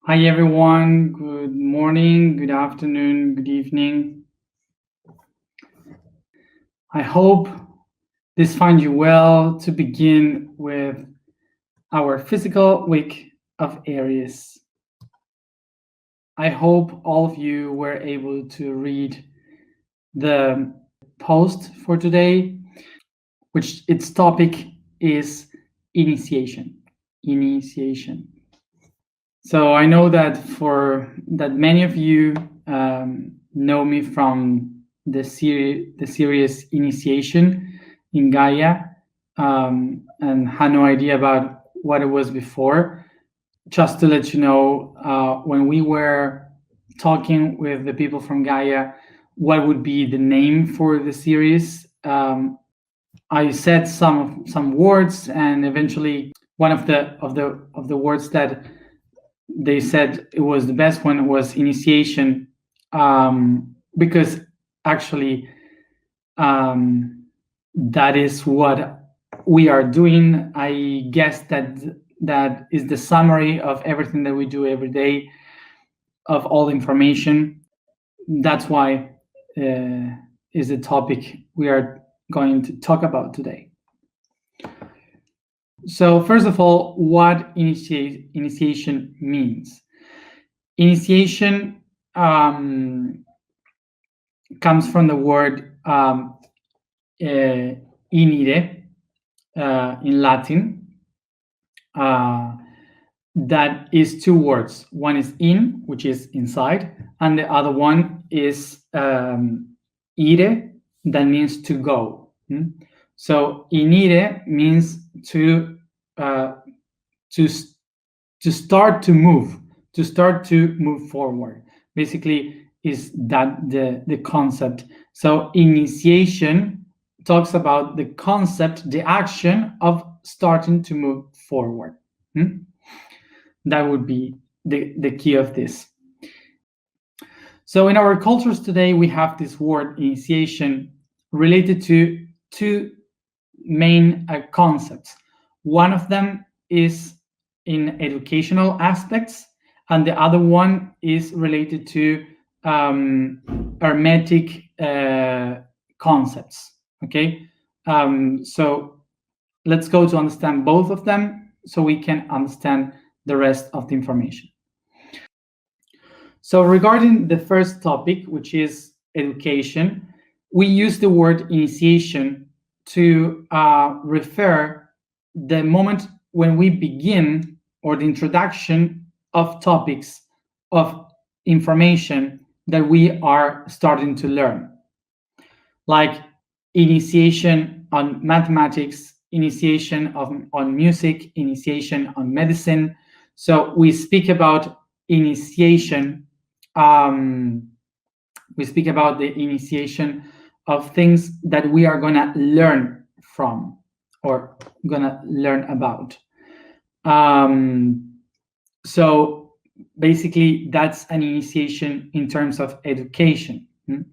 Hi everyone, good morning, good afternoon, good evening. I hope this finds you well to begin with our physical week of Aries. I hope all of you were able to read the post for today, which its topic is initiation. Initiation. So I know that many of you know me from the series Initiation in Gaia, and had no idea about what it was before. Just to let you know, when we were talking with the people from Gaia, what would be the name for the series? I said some words, and eventually one of the words that they said it was the best one was initiation, because actually that is what we are doing. I guess that is the summary of everything that we do every day, of all information. That's why is the topic we are going to talk about today. So first of all, what initiation means. Initiation comes from the word inire in Latin. That is two words. One is in, which is inside, and the other one is ire, that means to go. So inire means to start to move forward. Basically, is that the concept. So initiation talks about the concept, the action of starting to move forward. That would be the key of this. So in our cultures today, we have this word initiation related to two main concepts. One of them is in educational aspects, and the other one is related to hermetic concepts. Okay, so let's go to understand both of them so we can understand the rest of the information. So regarding the first topic, which is education, we use the word initiation to refer the moment when we begin, or the introduction of topics of information that we are starting to learn, like initiation on mathematics, initiation on music, initiation on medicine. So we speak about initiation. We speak about the initiation of things that we are gonna learn from, or gonna learn about. So basically, that's an initiation in terms of education,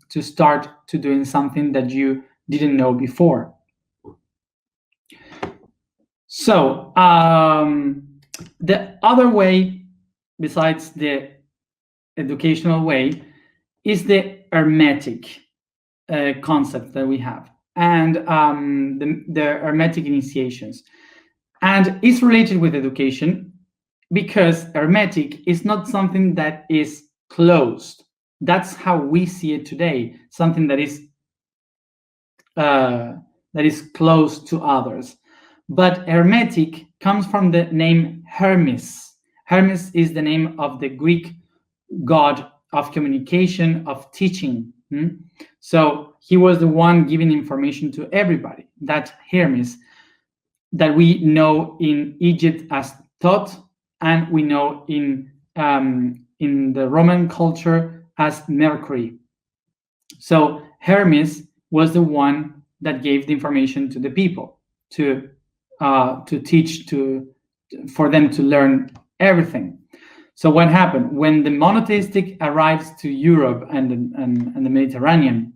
to start to doing something that you didn't know before. So the other way, besides the educational way, is the hermetic concept that we have, and the hermetic initiations. And it's related with education because hermetic is not something that is closed. That's how we see it today, something that is close to others. But hermetic comes from the name Hermes. Hermes is the name of the Greek god of communication, of teaching. So he was the one giving information to everybody. That Hermes, that we know in Egypt as Thoth, and we know in the Roman culture as Mercury. So Hermes was the one that gave the information to the people to teach, for them to learn everything. So what happened when the monotheistic arrives to Europe and the Mediterranean?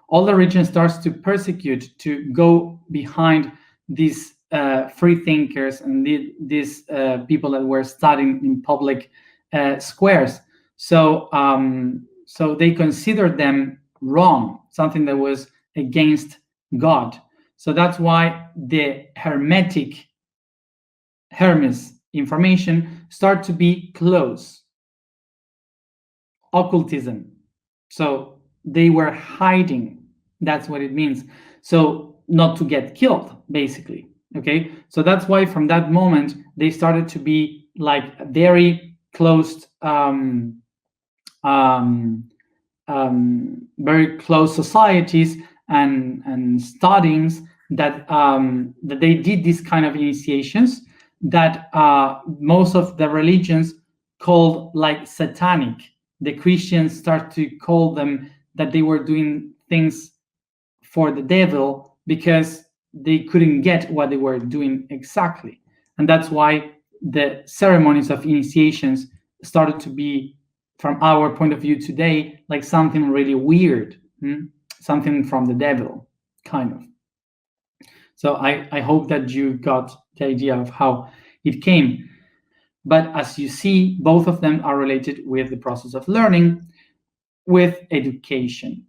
All the region starts to persecute, to go behind this free thinkers and these people that were studying in public squares. So they considered them wrong, something that was against God. So that's why the hermetic Hermes information start to be close. Occultism. So they were hiding. That's what it means. So not to get killed, basically. Okay. So that's why from that moment they started to be like very closed, very close societies and studies that they did these kind of initiations that most of the religions called like satanic. The Christians start to call them that they were doing things for the devil because they couldn't get what they were doing exactly. And that's why the ceremonies of initiations started to be, from our point of view today, like something really weird, something from the devil, kind of. So I hope that you got the idea of how it came. But as you see, both of them are related with the process of learning, with education.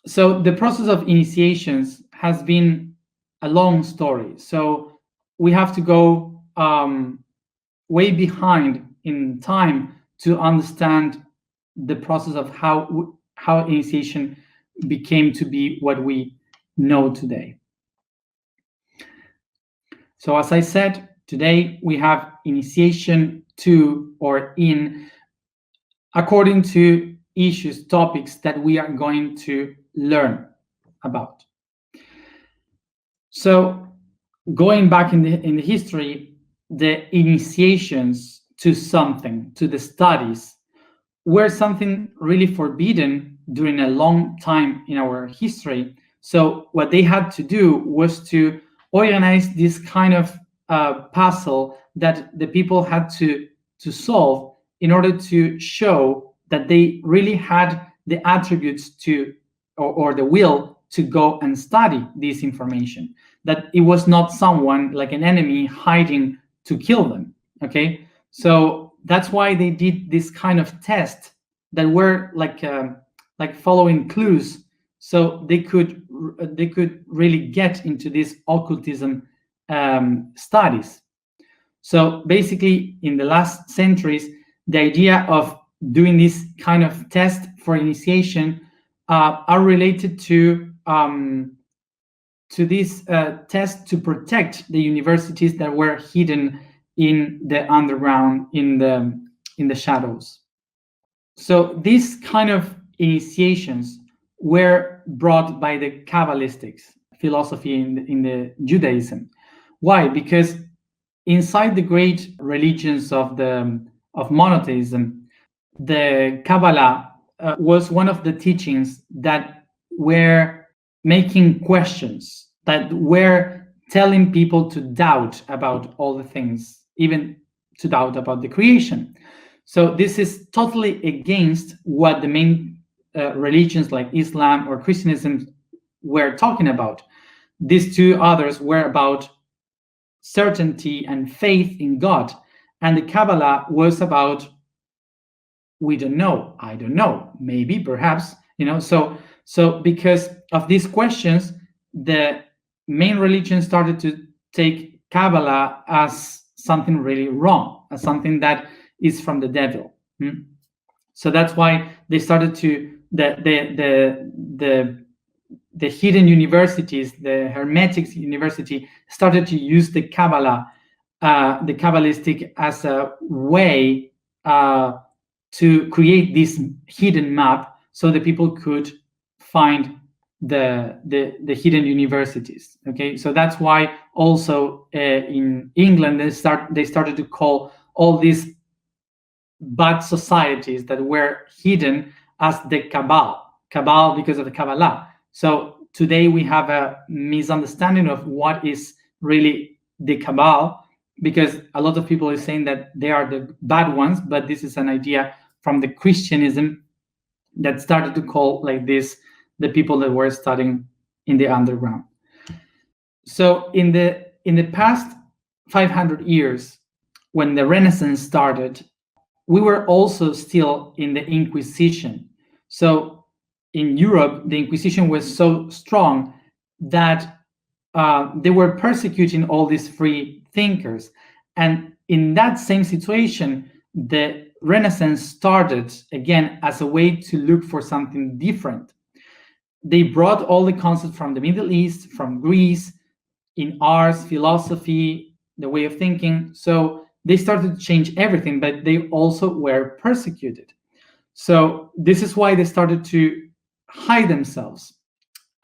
So the process of initiations has been a long story. So we have to go way behind in time to understand the process of how initiation became to be what we know today. So as I said, today we have initiation to or in according to issues, topics that we are going to learn about. So going back in the history, the initiations to something, to the studies, were something really forbidden during a long time in our history. So what they had to do was to organize this kind of puzzle that the people had to solve in order to show that they really had the attributes to or the will to go and study this information, that it was not someone like an enemy hiding to kill them. Okay, so that's why they did this kind of test that were like following clues, so they could really get into these occultism studies. So basically, in the last centuries, the idea of doing this kind of test for initiation are related to this test to protect the universities that were hidden in the underground, in the shadows. So these kind of initiations were brought by the Kabbalistic philosophy in the Judaism. Why? Because inside the great religions of monotheism, the Kabbalah was one of the teachings that were making questions, that were telling people to doubt about all the things, even to doubt about the creation. So this is totally against what the main religions like Islam or Christianism were talking about. These two others were about certainty and faith in God, and the Kabbalah was about, we don't know, I don't know, maybe, perhaps, so because of these questions, the main religion started to take Kabbalah as something really wrong, as something that is from the devil. So that's why they started to the hidden universities, the hermetics university, started to use the Kabbalah, the Kabbalistic, as a way to create this hidden map, so that people could find the hidden universities. Okay, so that's why also in England they started to call all these bad societies that were hidden as the Cabal because of the Kabbalah. So today we have a misunderstanding of what is really the Cabal, because a lot of people are saying that they are the bad ones, but this is an idea from the Christianism that started to call like this the people that were studying in the underground. So in the past 500 years, when the Renaissance started, we were also still in the Inquisition. So in Europe, the Inquisition was so strong that they were persecuting all these free thinkers. And in that same situation, the Renaissance started again as a way to look for something different. They brought all the concepts from the Middle East, from Greece, in arts, philosophy, the way of thinking. So they started to change everything, but they also were persecuted. So this is why they started to hide themselves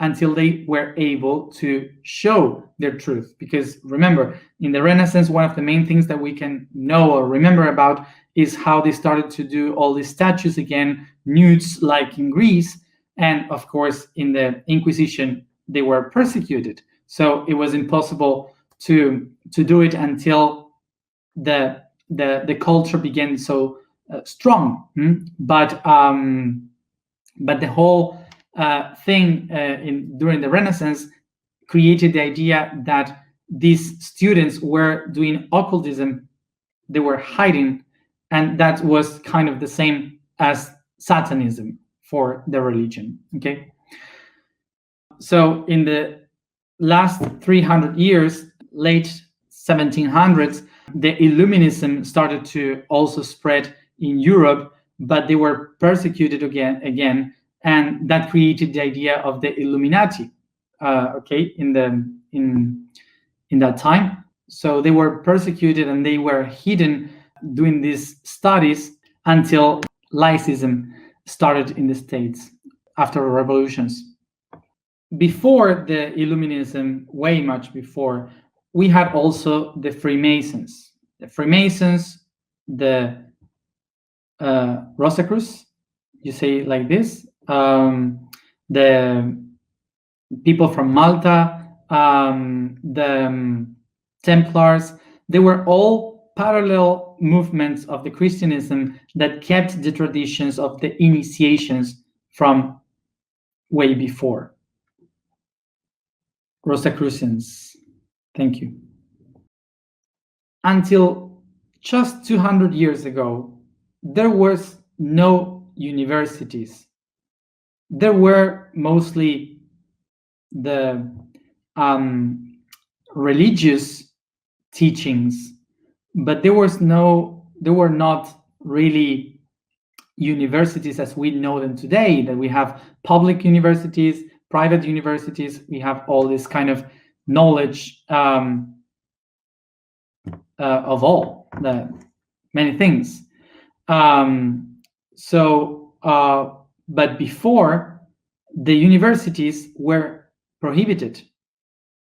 until they were able to show their truth. Because remember, in the Renaissance, one of the main things that we can know or remember about is how they started to do all these statues again, nudes like in Greece. And of course, in the Inquisition, they were persecuted. So it was impossible to do it until the culture became so strong. But the whole thing during the Renaissance created the idea that these students were doing occultism, they were hiding, and that was kind of the same as Satanism for the religion. Okay. So in the last 300 years, late 1700s, the Illuminism started to also spread in Europe, but they were persecuted again, and that created the idea of the Illuminati. In that time, so they were persecuted and they were hidden doing these studies until Lycism started in the States after revolutions. Before the Illuminism, way much before, we had also the Freemasons. The Freemasons, the Rosicrucians, you say like this, the people from Malta, the Templars, they were all parallel movements of the Christianism that kept the traditions of the initiations from way before. Rosicrucians, thank you. Until just 200 years ago, there was no universities. There were mostly the religious teachings, but there were not really universities as we know them today, that we have public universities, private universities, we have all this kind of knowledge of all the many things. But before, the universities were prohibited.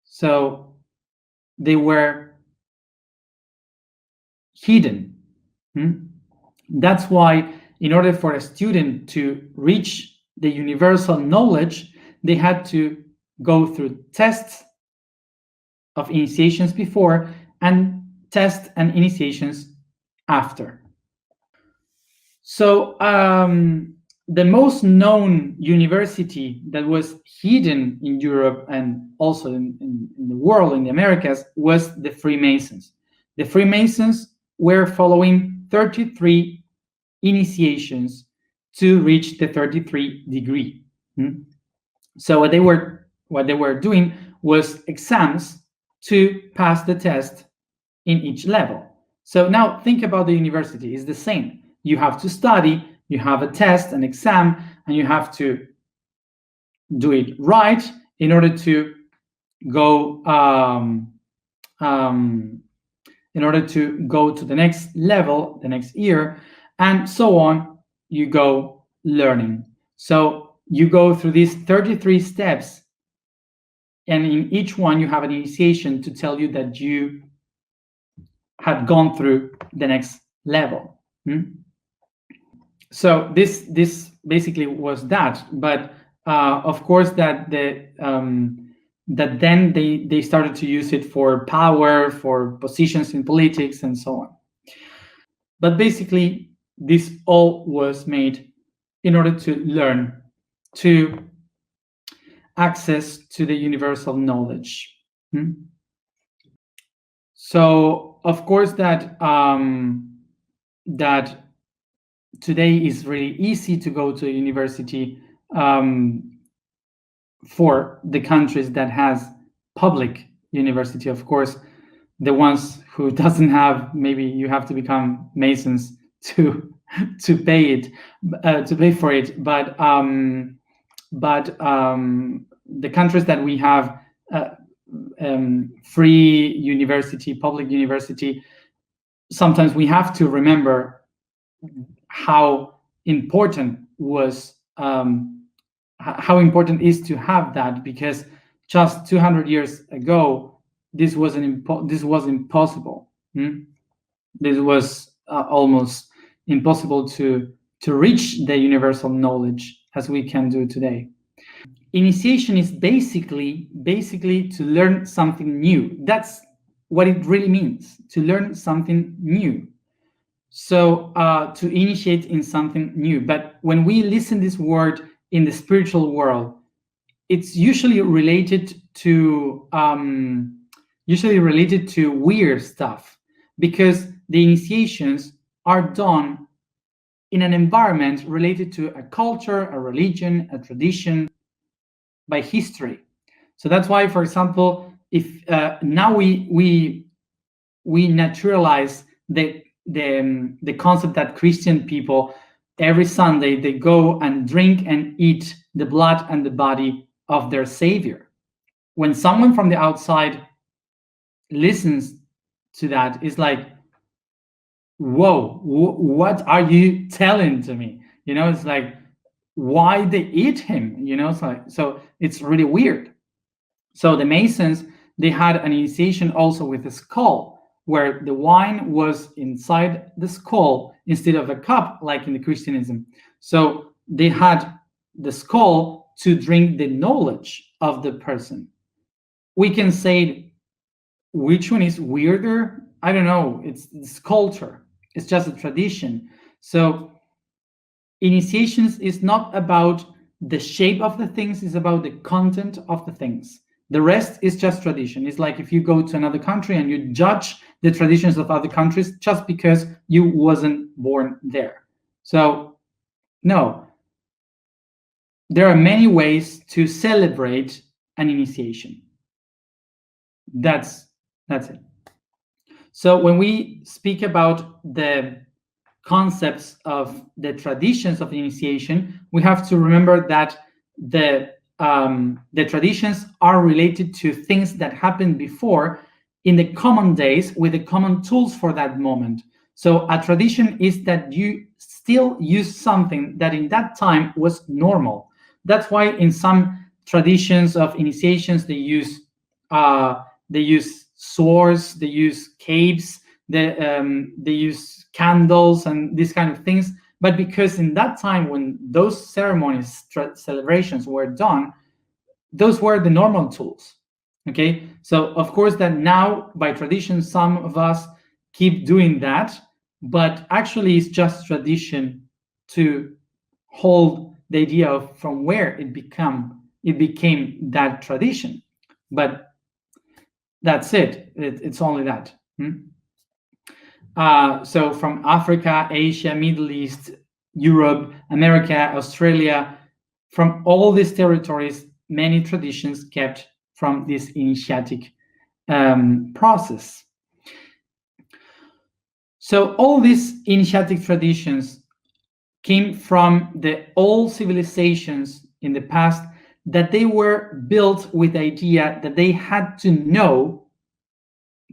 So they were hidden. That's why in order for a student to reach the universal knowledge, they had to go through tests of initiations before and tests and initiations after. So the most known university that was hidden in Europe and also in the world, in the Americas, was the Freemasons. The Freemasons were following 33 initiations to reach the 33 degree. So what they were doing was exams to pass the test in each level. So now think about the university. It's the same. You have to study, you have a test, an exam, and you have to do it right in order to go to the next level, the next year, and so on. You go learning. So you go through these 33 steps, and in each one you have an initiation to tell you that you had gone through the next level. So this basically was that, but of course that then they started to use it for power, for positions in politics, and so on. But basically, this all was made in order to learn, to access to the universal knowledge. So of course that that today is really easy to go to a university for the countries that has public university. Of course, the ones who doesn't have, maybe you have to become Masons to pay it, to pay for it. But the countries that we have free university, public university, sometimes we have to remember how important was how important is to have that, because just 200 years ago this was impossible. This was almost impossible to reach the universal knowledge as we can do today. Initiation is basically to learn something new. That's what it really means, to learn something new. So to initiate in something new. But when we listen this word in the spiritual world, it's usually related to weird stuff, because the initiations are done in an environment related to a culture, a religion, a tradition, by history. So that's why, for example, if now we naturalize the concept that Christian people every Sunday they go and drink and eat the blood and the body of their Savior. When someone from the outside listens to that, it's like, whoa, what are you telling to me? It's like, why they eat him? It's like, so it's really weird. So the Masons, they had an initiation also with a skull, where the wine was inside the skull instead of a cup, like in the Christianism. So they had the skull to drink the knowledge of the person. We can say which one is weirder. I don't know. It's culture. It's just a tradition. So initiations is not about the shape of the things, it's about the content of the things. The rest is just tradition. It's like if you go to another country and you judge the traditions of other countries just because you wasn't born there. So no, there are many ways to celebrate an initiation. That's it. So when we speak about the concepts of the traditions of the initiation, we have to remember that the traditions are related to things that happened before in the common days with the common tools for that moment. So a tradition is that you still use something that in that time was normal. That's why in some traditions of initiations they use swords, they use capes, they use candles and these kind of things. But because in that time when those ceremonies, celebrations were done, those were the normal tools. Okay, so of course that now by tradition some of us keep doing that, but actually it's just tradition to hold the idea of from where it became that tradition. But that's it. It's only that. So from Africa, Asia, Middle East, Europe, America, Australia, from all these territories, many traditions kept from this initiatic process. So all these initiatic traditions came from the old civilizations in the past, that they were built with the idea that they had to know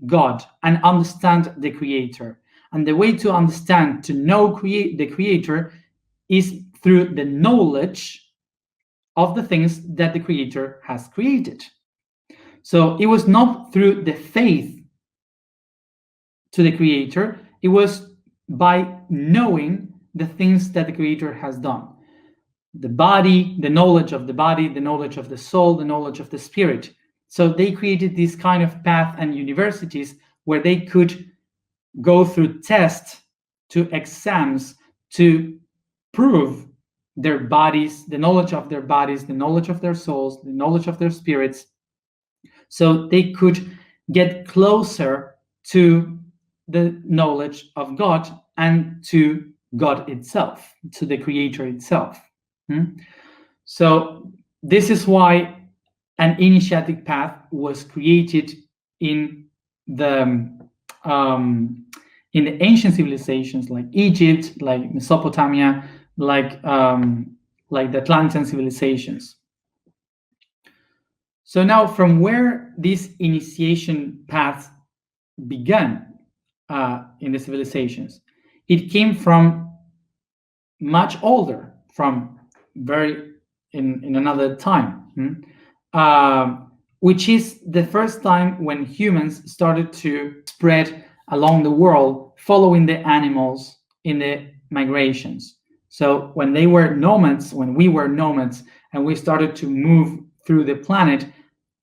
God and understand the Creator. And the way to understand, to know the Creator, is through the knowledge of the things that the Creator has created. So it was not through the faith to the Creator, it was by knowing the things that the Creator has done. The body, the knowledge of the body, the knowledge of the soul, the knowledge of the spirit. So they created this kind of path and universities where they could go through tests, to exams, to prove their bodies, the knowledge of their bodies, the knowledge of their souls, the knowledge of their spirits, so they could get closer to the knowledge of God and to God itself, to the Creator itself. So this is why an initiatic path was created in the ancient civilizations like Egypt, like Mesopotamia, like the Atlantean civilizations. So now, from where this initiation path began in the civilizations, it came from much older, from very in another time, which is the first time when humans started to spread along the world, following the animals in the migrations. So when they were nomads, when we were nomads, and we started to move through the planet,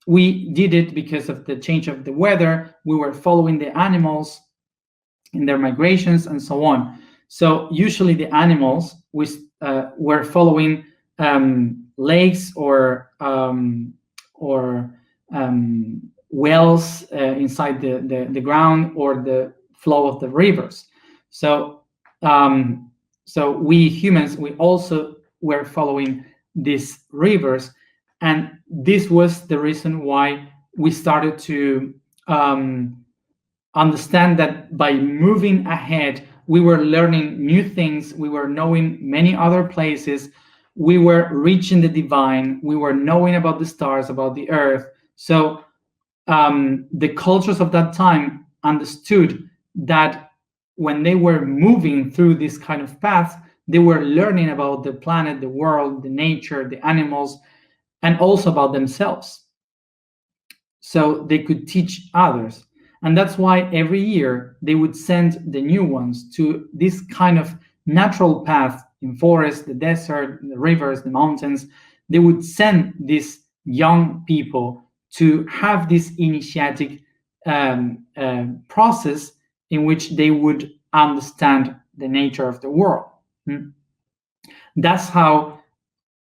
we did it because of the change of the weather. We were following the animals in their migrations and so on. So usually the animals were following lakes or wells inside the ground, or the flow of the rivers. So we humans, we also were following these rivers, and this was the reason why we started to understand that by moving ahead, we were learning new things, we were knowing many other places, we were reaching the divine, we were knowing about the stars, about the earth. So the cultures of that time understood that when they were moving through this kind of path, they were learning about the planet, the world, the nature, the animals, and also about themselves. So they could teach others. And that's why every year they would send the new ones to this kind of natural path in forests, the desert, the rivers, the mountains. They would send these young people to have this initiatic process in which they would understand the nature of the world. That's how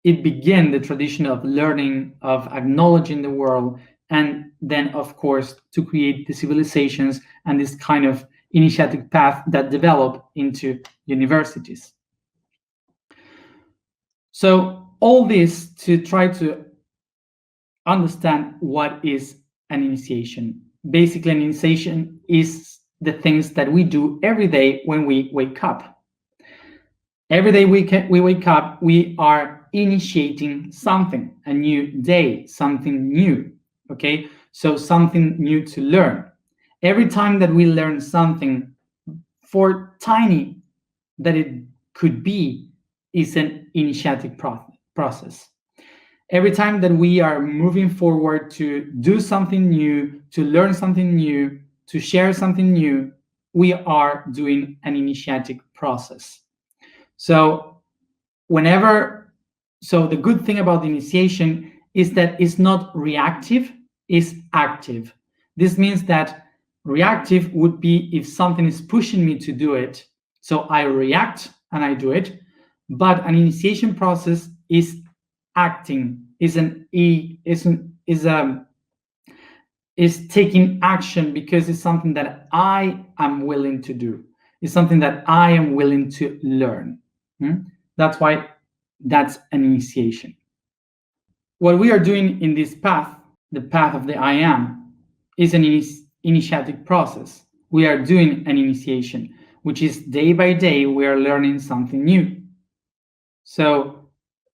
it began, the tradition of learning, of acknowledging the world, and then, of course, to create the civilizations and this kind of initiatic path that developed into universities. So all this to try to understand what is an initiation. Basically, an initiation is the things that we do every day when we wake up. Every day we wake up, we are initiating something, a new day, something new, okay? So something new to learn. Every time that we learn something, for tiny that it could be, is an initiatic process. Every time that we are moving forward to do something new, to learn something new, to share something new, we are doing an initiatic process. So the good thing about the initiation is that it's not reactive, it's active. This means that reactive would be if something is pushing me to do it, so I react and I do it. But an initiation process is acting, is taking action, because it's something that I am willing to do. It's something that I am willing to learn. That's why that's an initiation. What we are doing in this path, the path of the I am, is an initiatic process. We are doing an initiation, which is day by day we are learning something new. So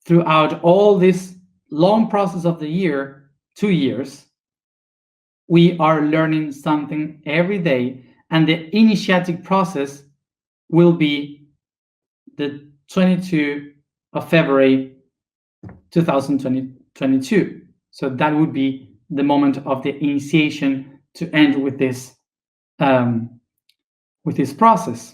throughout all this long process of the year, 2 years, we are learning something every day, and the initiatic process will be the 22 of February 2022. So that would be the moment of the initiation to end with this process.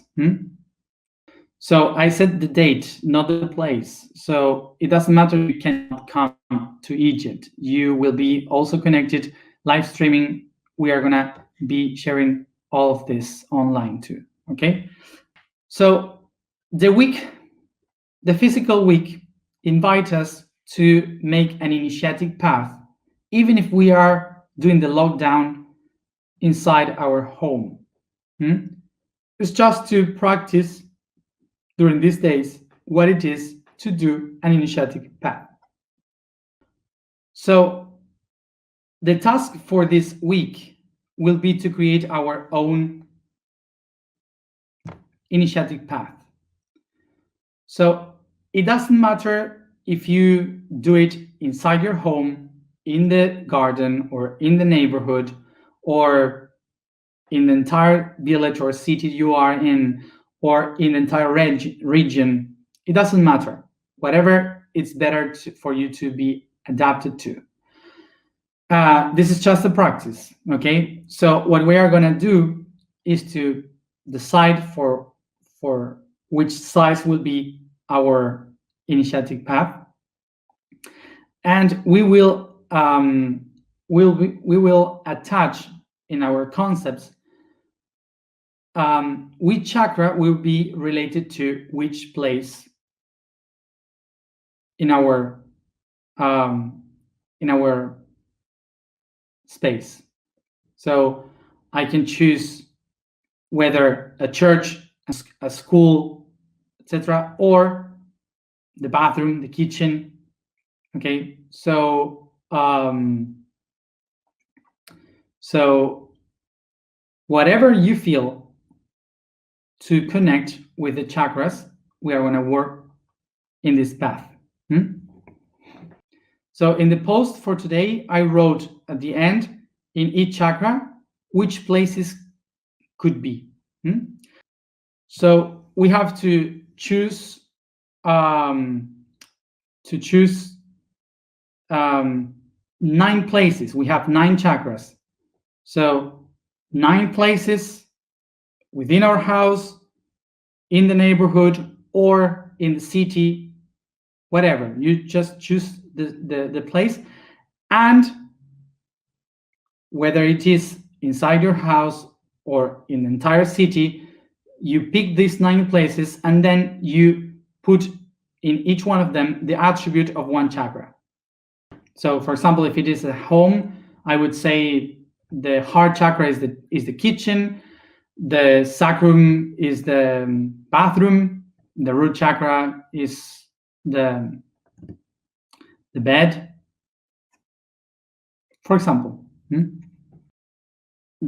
So I said the date, not the place. So it doesn't matter if you cannot come to Egypt. You will be also connected, live streaming. We are gonna be sharing all of this online too, okay? So the physical week invites us to make an initiatic path, even if we are doing the lockdown inside our home. It's just to practice during these days what it is to do an initiatic path. So the task for this week will be to create our own initiatic path. So it doesn't matter if you do it inside your home, in the garden, or in the neighborhood, or in the entire village or city you are in, or in the entire region. It doesn't matter. Whatever it's better for you to be adapted to. This is just a practice, okay? So what we are gonna do is to decide for which size will be our initiatic path, and we will attach in our concepts which chakra will be related to which place in our space. So I can choose whether a church, a school, etc., or the bathroom, the kitchen. Okay, so whatever you feel to connect with the chakras, we are going to work in this path. So in the post for today, I wrote at the end, in each chakra, which places could be. So we have to choose 9 places. We have 9 chakras. So 9 places within our house, in the neighborhood, or in the city, whatever. You just choose the place, and whether it is inside your house or in the entire city, you pick these 9 places, and then you put in each one of them the attribute of one chakra. So for example, if it is a home, I would say the heart chakra is the kitchen, the sacrum is the bathroom, the root chakra is the bed, for example.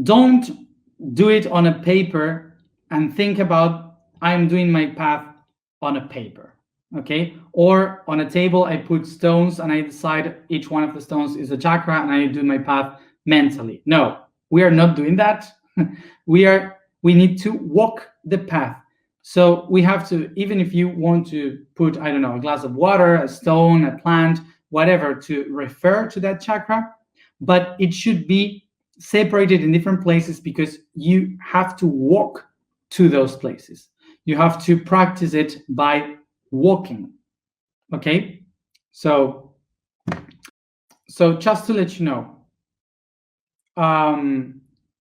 Don't do it on a paper and think about, I'm doing my path on a paper, okay? Or on a table, I put stones and I decide each one of the stones is a chakra and I do my path mentally. No, we are not doing that. We need to walk the path. So we have to, even if you want to put, I don't know, a glass of water, a stone, a plant, whatever, to refer to that chakra, but it should be separated in different places because you have to walk to those places. You have to practice it by walking, okay? So just to let you know,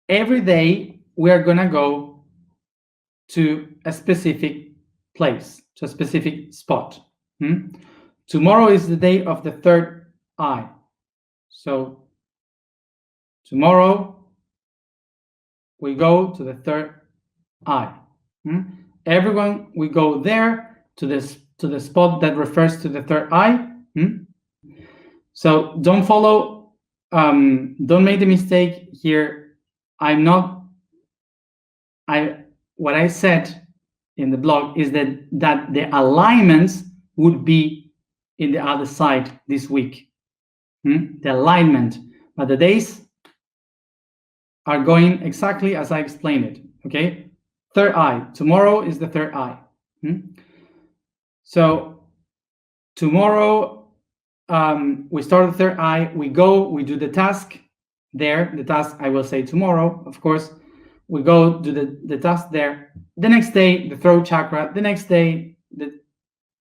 every day we are gonna go to a specific place, to a specific spot. Tomorrow is the day of the third eye. So tomorrow we go to the third eye. Everyone, we go there to the spot that refers to the third eye. So don't follow, don't make the mistake here. What I said in the blog is that the alignments would be in the other side this week. The alignment, but the days are going exactly as I explained it, okay? Third eye, tomorrow is the third eye. So tomorrow, we start the third eye, we go, we do the task there, the task I will say tomorrow, of course. We go do the task there. The next day, the throat chakra, the next day,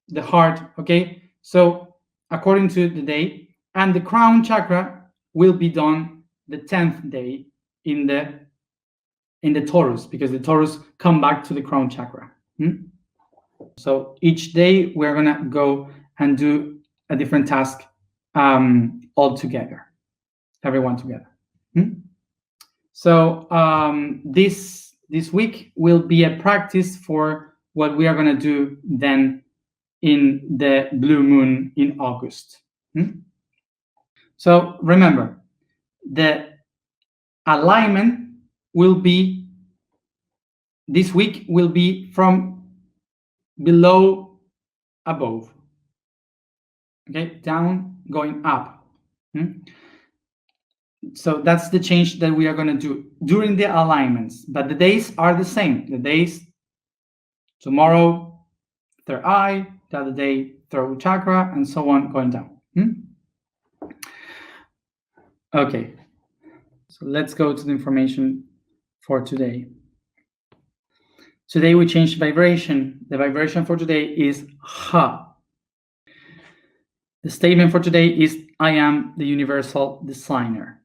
the heart, okay? So according to the day, and the crown chakra will be done the 10th day in the Taurus, because the Taurus come back to the crown chakra. So each day we're gonna go and do a different task all together, everyone together. So this week will be a practice for what we are going to do then in the blue moon in August. So remember, the alignment will be this week will be from below above. Okay, down going up. So that's the change that we are going to do during the alignments, but the days are the same. The days tomorrow, third eye, the other day, throat chakra, and so on, going down. Okay, so let's go to the information for today. Today we changed vibration. The vibration for today is Ha. The statement for today is I am the universal designer.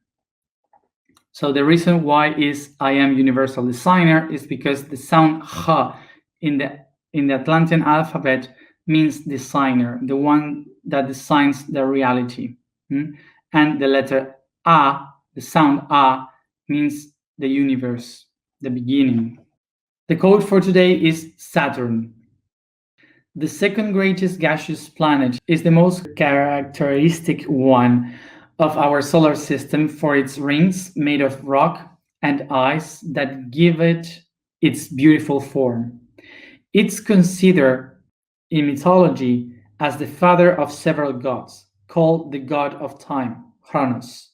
So the reason why is I am universal designer is because the sound Ha in the Atlantean alphabet means designer, the one that designs the reality. And the letter A, the sound A, means the universe, the beginning. The code for today is Saturn. The second greatest gaseous planet is the most characteristic one of our solar system for its rings made of rock and ice that give it its beautiful form. It's considered in mythology as the father of several gods, called the god of time, Chronos.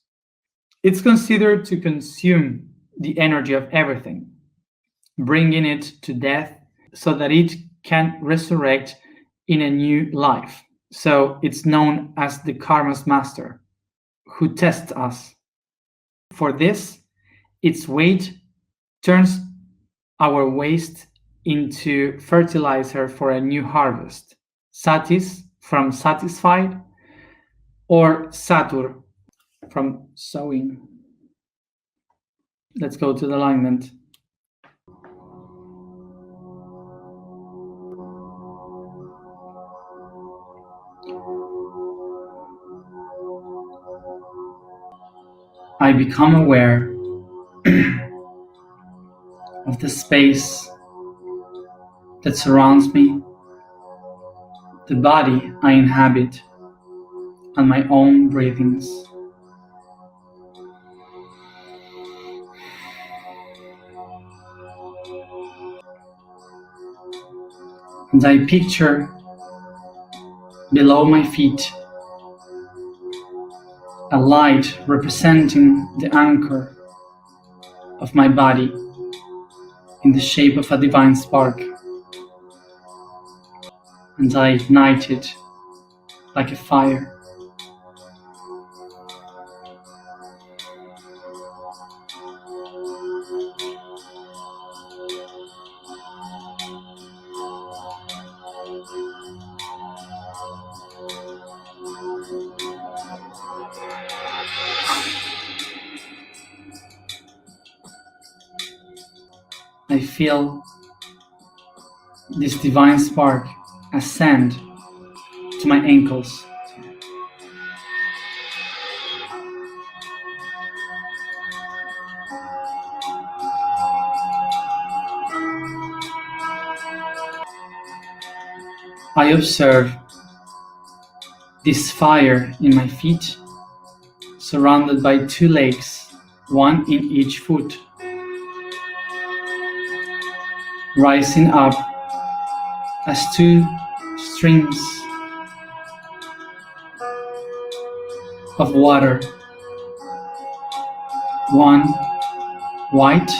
It's considered to consume the energy of everything, bringing it to death so that it can resurrect in a new life. So it's known as the karma's master, who tests us. For this, its weight turns our waste into fertilizer for a new harvest. Satis from satisfied, or satur from sowing. Let's go to the alignment. I become aware of the space that surrounds me, the body I inhabit, and my own breathings. And I picture below my feet a light representing the anchor of my body in the shape of a divine spark. And I ignite it like a fire. I feel this divine spark ascend to my ankles. I observe this fire in my feet, surrounded by two lakes, one in each foot, rising up as two streams of water, one white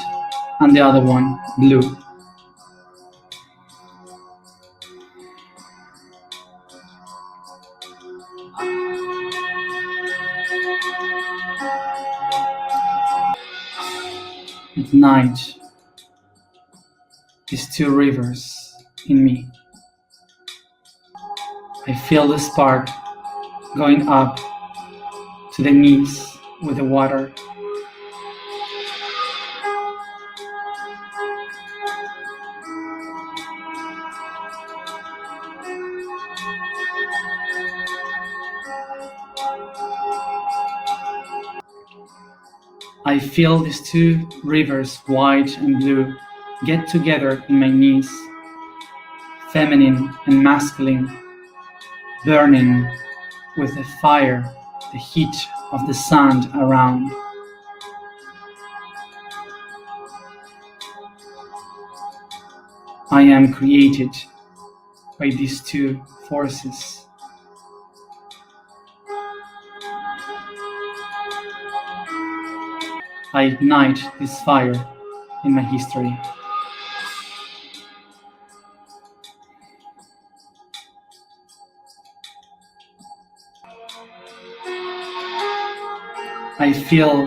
and the other one blue. At night, these two rivers in me. I feel the spark going up to the knees with the water. I feel these two rivers, white and blue, get together in my knees, feminine and masculine, burning with the fire, the heat of the sand around. I am created by these two forces. I ignite this fire in my history. I feel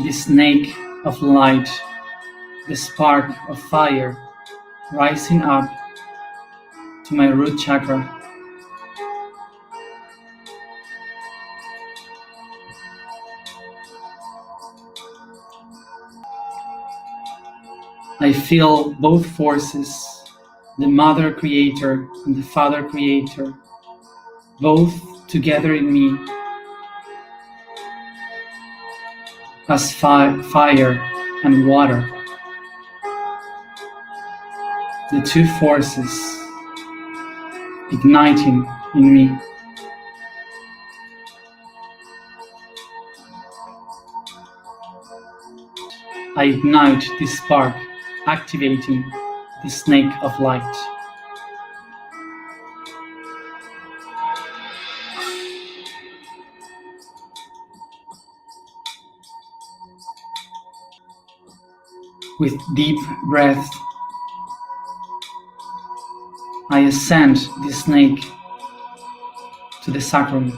the snake of light, the spark of fire rising up to my root chakra. I feel both forces, the Mother Creator and the Father Creator, both together in me as fire and water. The two forces igniting in me. I ignite this spark, activating the snake of light. With deep breath, I ascend the snake to the sacrum.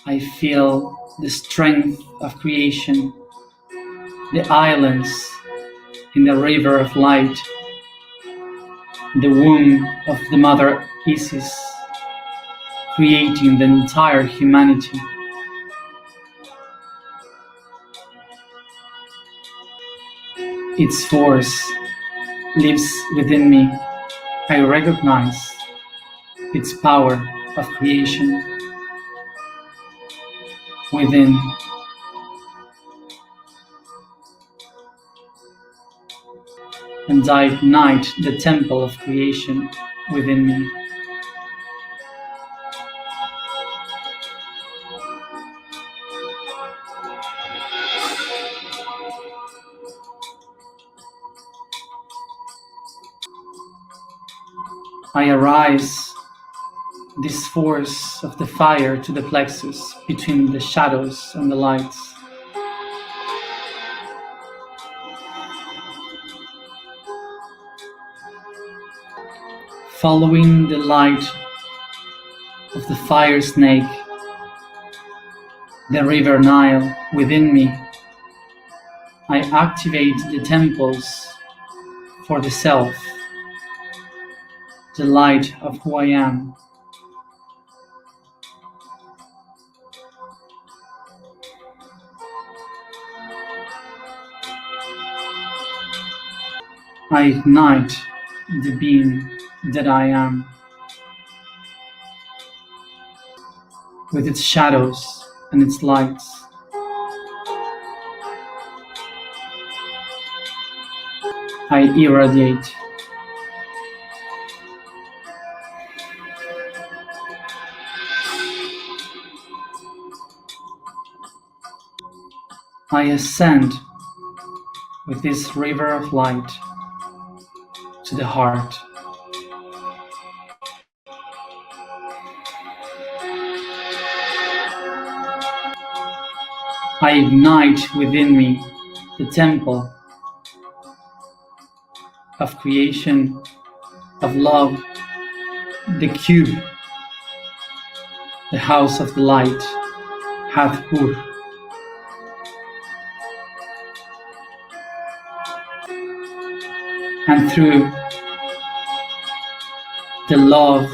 I feel the strength of creation, the islands in the river of light, the womb of the Mother Isis, creating the entire humanity. Its force lives within me. I recognize its power of creation within. And I ignite the temple of creation within me. I arise this force of the fire to the plexus between the shadows and the lights. Following the light of the fire snake, the river Nile within me, I activate the temples for the self, the light of who I am. I ignite the being that I am, with its shadows and its lights. I irradiate. I ascend with this river of light to the heart. I ignite within me the temple of creation, of love, the cube, the house of the light, Hathpur. And through the love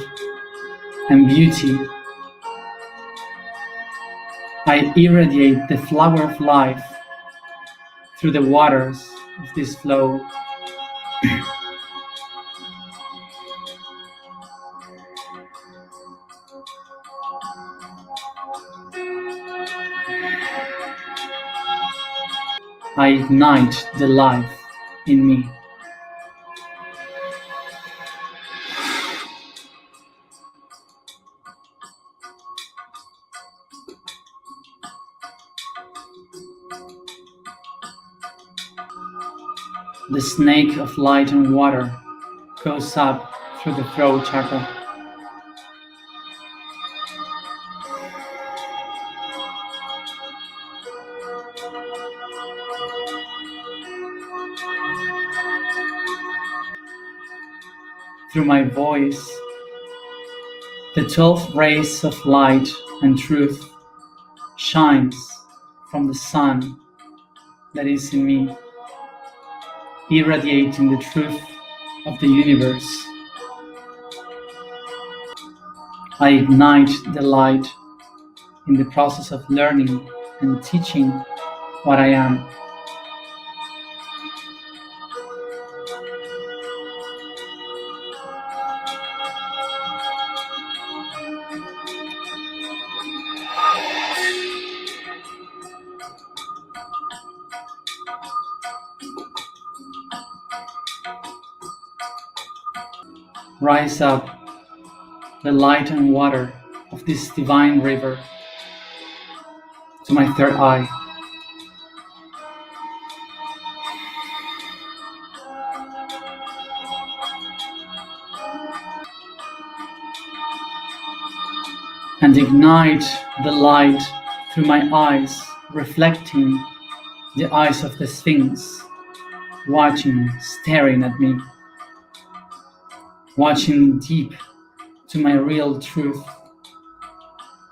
and beauty, I irradiate the flower of life through the waters of this flow. I ignite the life in me. The snake of light and water goes up through the throat chakra. Through my voice, the 12 rays of light and truth shines from the sun that is in me, irradiating the truth of the universe. I ignite the light in the process of learning and teaching what I am. Rise up the light and water of this divine river to my third eye. And ignite the light through my eyes, reflecting the eyes of the Sphinx, watching, staring at me, watching deep to my real truth,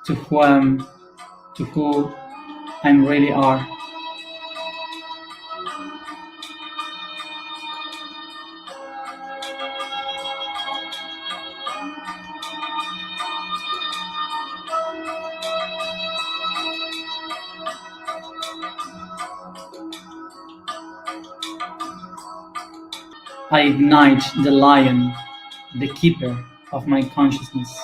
to who I really are. I ignite the lion, the keeper of my consciousness.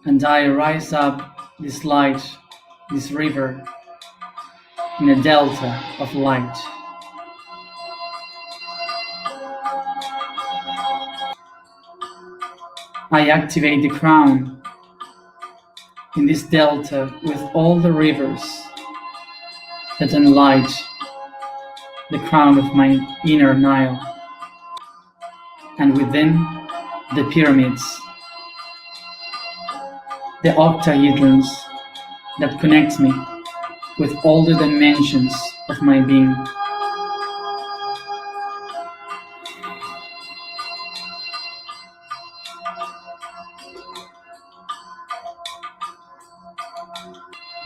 And I rise up this light, this river, in a delta of light. I activate the crown in this delta with all the rivers that enlight the crown of my inner Nile, and within the pyramids, the octahedrons that connect me with all the dimensions of my being.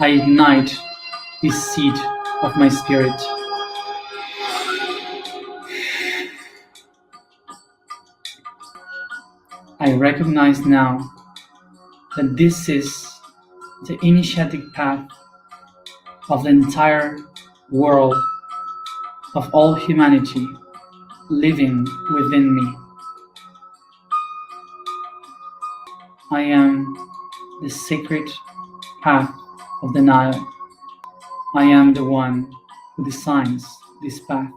I ignite this seed of my spirit. I recognize now that this is the initiatic path of the entire world, of all humanity living within me. I am the sacred path of the Nile. I am the one who designs this path.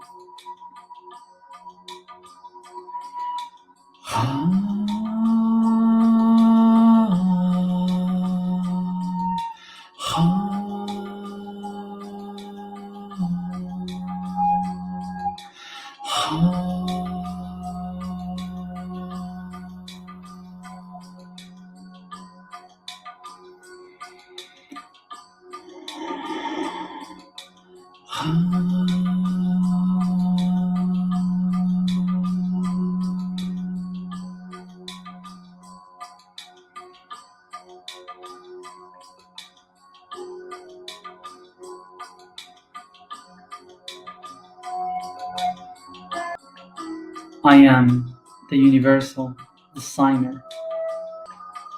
I am the universal designer.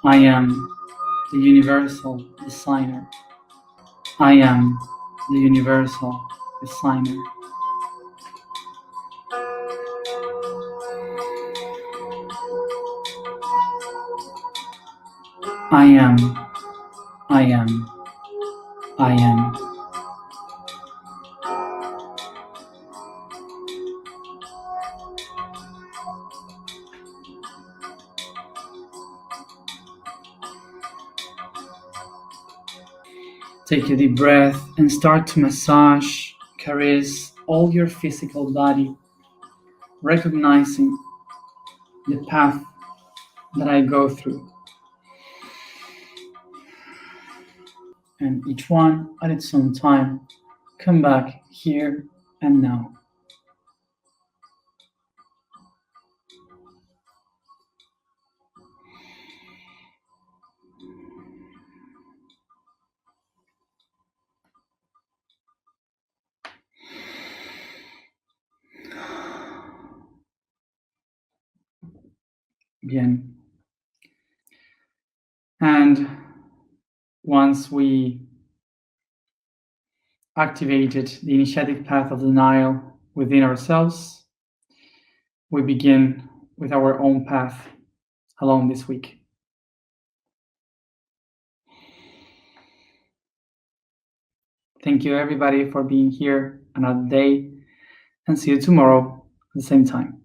I am the universal designer. I am the universal designer. I am. I am. I am. Take a deep breath and start to massage, caress all your physical body, recognizing the path that I go through. And each one at its own time, come back here and now. Bien. And once we activated the initiatic path of denial within ourselves, we begin with our own path along this week. Thank you, everybody, for being here another day, and see you tomorrow at the same time.